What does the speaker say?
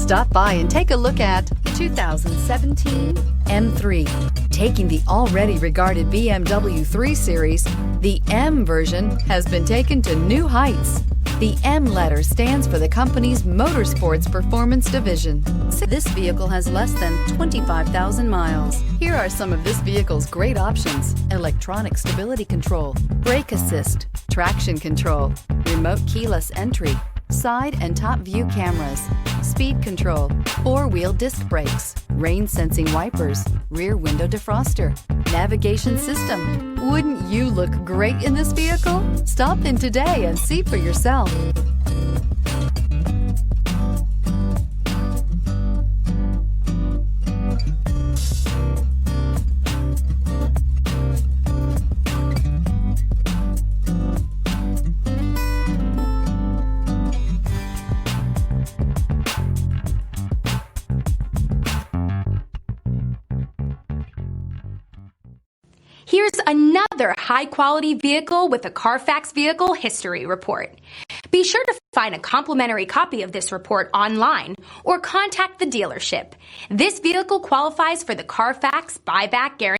Stop by and take a look at the 2017 M3. Taking the already regarded BMW 3 Series, the M version has been taken to new heights. The M letter stands for the company's motorsports performance division. This vehicle has less than 25,000 miles. Here are some of this vehicle's great options: electronic stability control, brake assist, traction control, remote keyless entry, side and top view cameras, speed control, four-wheel disc brakes, rain sensing wipers, rear window defroster, navigation system. Wouldn't you look great in this vehicle? Stop in today and see for yourself. Here's another high-quality vehicle with a Carfax Vehicle History Report. Be sure to find a complimentary copy of this report online or contact the dealership. This vehicle qualifies for the Carfax Buyback Guarantee.